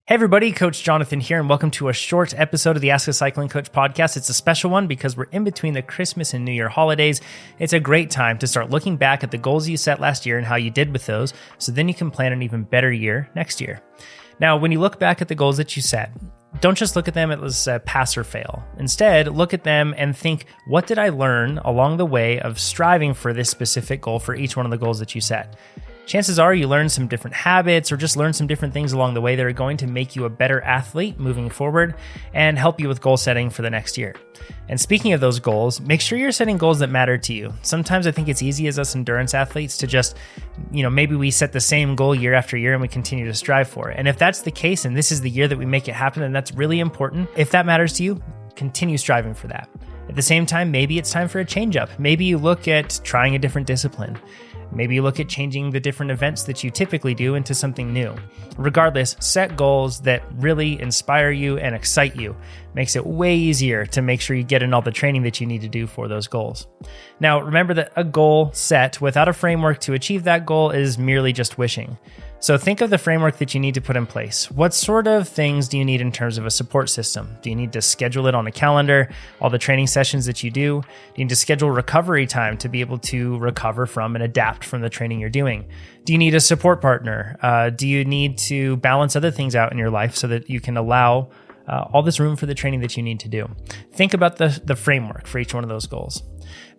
Hey everybody, Coach Jonathan here, and welcome to a short episode of the Ask a Cycling Coach podcast. It's a special one because we're in between the Christmas and New Year holidays. It's a great time to start looking back at the goals you set last year and how you did with those, so then you can plan an even better year next year. Now, when you look back at the goals that you set, don't just look at them as pass or fail. Instead, look at them and think, what did I learn along the way of striving for this specific goal for each one of the goals that you set? Chances are you learn some different habits or just learn some different things along the way that are going to make you a better athlete moving forward and help you with goal setting for the next year. And speaking of those goals, make sure you're setting goals that matter to you. Sometimes I think it's easy as us endurance athletes to just, maybe we set the same goal year after year and we continue to strive for it. And if that's the case and this is the year that we make it happen, then that's really important. If that matters to you, continue striving for that. At the same time, maybe it's time for a change up. Maybe you look at trying a different discipline. Maybe you look at changing the different events that you typically do into something new. Regardless, set goals that really inspire you and excite you. Makes it way easier to make sure you get in all the training that you need to do for those goals. Now, remember that a goal set without a framework to achieve that goal is merely just wishing. So think of the framework that you need to put in place. What sort of things do you need in terms of a support system? Do you need to schedule it on a calendar, all the training sessions that you do? Do you need to schedule recovery time to be able to recover from and adapt from the training you're doing? Do you need a support partner? Do you need to balance other things out in your life so that you can allow all this room for the training that you need to do? Think about the framework for each one of those goals.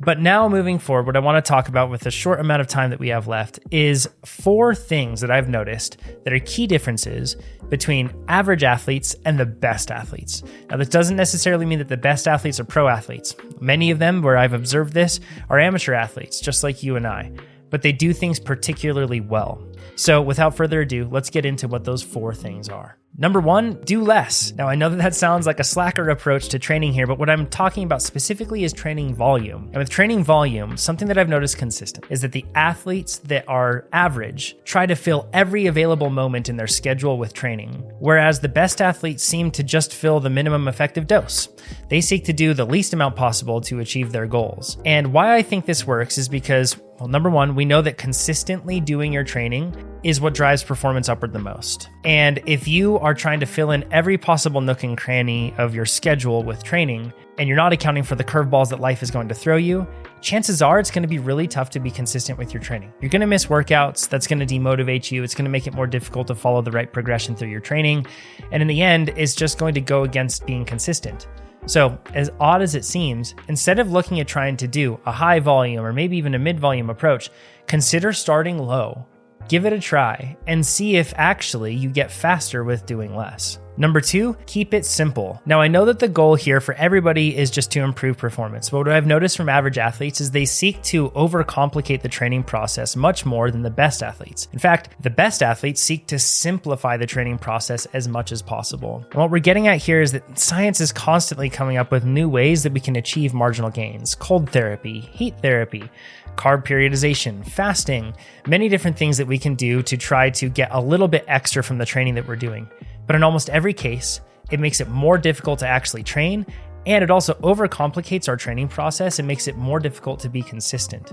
But now moving forward, what I want to talk about with the short amount of time that we have left is 4 things that I've noticed that are key differences between average athletes and the best athletes. Now, this doesn't necessarily mean that the best athletes are pro athletes. Many of them, where I've observed this, are amateur athletes, just like you and I, but they do things particularly well. So without further ado, let's get into what those 4 things are. Number 1, do less. Now, I know that sounds like a slacker approach to training here, but what I'm talking about specifically is training volume. And with training volume, something that I've noticed consistent is that the athletes that are average try to fill every available moment in their schedule with training, whereas the best athletes seem to just fill the minimum effective dose. They seek to do the least amount possible to achieve their goals. And why I think this works is because, well, number 1, we know that consistently doing your training is what drives performance upward the most. And if you are trying to fill in every possible nook and cranny of your schedule with training, and you're not accounting for the curveballs that life is going to throw you, chances are it's going to be really tough to be consistent with your training. You're going to miss workouts. That's going to demotivate you. It's going to make it more difficult to follow the right progression through your training. And in the end, it's just going to go against being consistent. So as odd as it seems, instead of looking at trying to do a high volume or maybe even a mid volume approach, consider starting low. Give it a try and see if actually you get faster with doing less. Number 2, keep it simple. Now, I know that the goal here for everybody is just to improve performance, but what I've noticed from average athletes is they seek to overcomplicate the training process much more than the best athletes. In fact, the best athletes seek to simplify the training process as much as possible. And what we're getting at here is that science is constantly coming up with new ways that we can achieve marginal gains: cold therapy, heat therapy, carb periodization, fasting, many different things that we can do to try to get a little bit extra from the training that we're doing. But in almost every case, it makes it more difficult to actually train, and it also overcomplicates our training process and makes it more difficult to be consistent.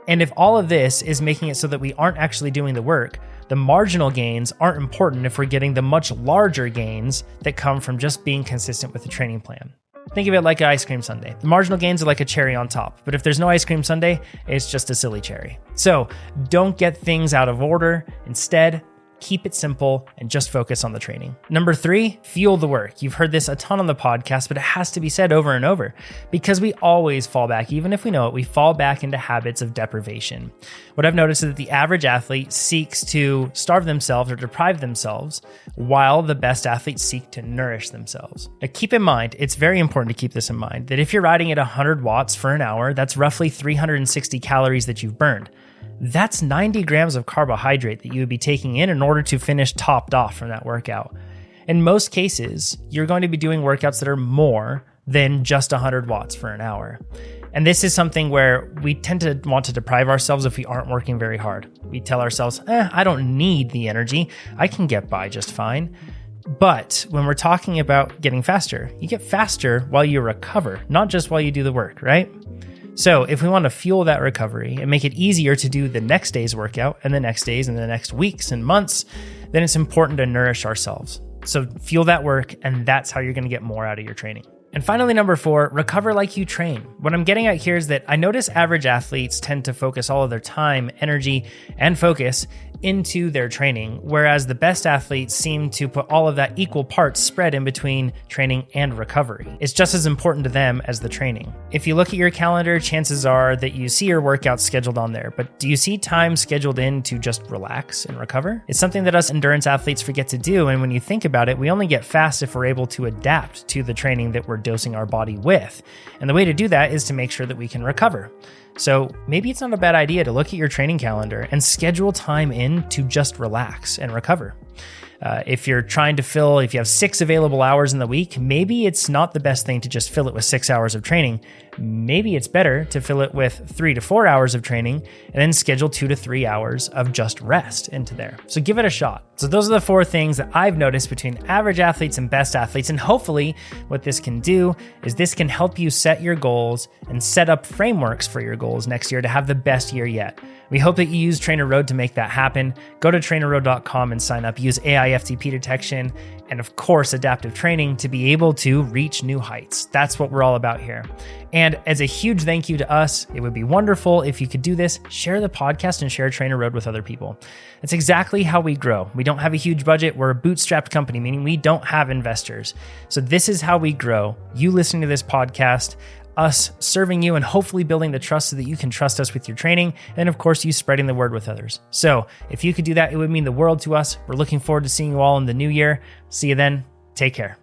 And if all of this is making it so that we aren't actually doing the work, the marginal gains aren't important if we're getting the much larger gains that come from just being consistent with the training plan. Think of it like an ice cream sundae. The marginal gains are like a cherry on top, but if there's no ice cream sundae, it's just a silly cherry. So don't get things out of order. Instead, keep it simple and just focus on the training. Number 3, fuel the work. You've heard this a ton on the podcast, but it has to be said over and over because we always fall back, even if we know it, we fall back into habits of deprivation. What I've noticed is that the average athlete seeks to starve themselves or deprive themselves, while the best athletes seek to nourish themselves. Now, keep in mind, it's very important to keep this in mind, that if you're riding at 100 watts for an hour, that's roughly 360 calories that you've burned. That's 90 grams of carbohydrate that you would be taking in order to finish topped off from that workout. In most cases, you're going to be doing workouts that are more than just 100 watts for an hour. And this is something where we tend to want to deprive ourselves if we aren't working very hard. We tell ourselves, I don't need the energy. I can get by just fine. But when we're talking about getting faster, you get faster while you recover, not just while you do the work, right? So if we want to fuel that recovery and make it easier to do the next day's workout and the next days and the next weeks and months, then it's important to nourish ourselves. So fuel that work, and that's how you're going to get more out of your training. And finally, number 4, recover like you train. What I'm getting at here is that I notice average athletes tend to focus all of their time, energy, and focus into their training, whereas the best athletes seem to put all of that equal parts spread in between training and recovery. It's just as important to them as the training. If you look at your calendar, chances are that you see your workouts scheduled on there, but do you see time scheduled in to just relax and recover? It's something that us endurance athletes forget to do, and when you think about it, we only get fast if we're able to adapt to the training that we're dosing our body with. And the way to do that is to make sure that we can recover. So maybe it's not a bad idea to look at your training calendar and schedule time in to just relax and recover. If you're trying to if you have 6 available hours in the week, maybe it's not the best thing to just fill it with 6 hours of training. Maybe it's better to fill it with 3 to 4 hours of training and then schedule 2 to 3 hours of just rest into there. So give it a shot. So those are the 4 things that I've noticed between average athletes and best athletes. And hopefully what this can do is this can help you set your goals and set up frameworks for your goals next year to have the best year yet. We hope that you use TrainerRoad to make that happen. Go to trainerroad.com and sign up. Use AI FTP detection and, of course, adaptive training to be able to reach new heights. That's what we're all about here. And as a huge thank you to us, it would be wonderful if you could do this. Share the podcast and share TrainerRoad with other people. That's exactly how we grow. We don't have a huge budget. We're a bootstrapped company, meaning we don't have investors. So this is how we grow. You listening to this podcast, us serving you and hopefully building the trust so that you can trust us with your training, and of course you spreading the word with others. So if you could do that, it would mean the world to us. We're looking forward to seeing you all in the new year. See you then. Take care.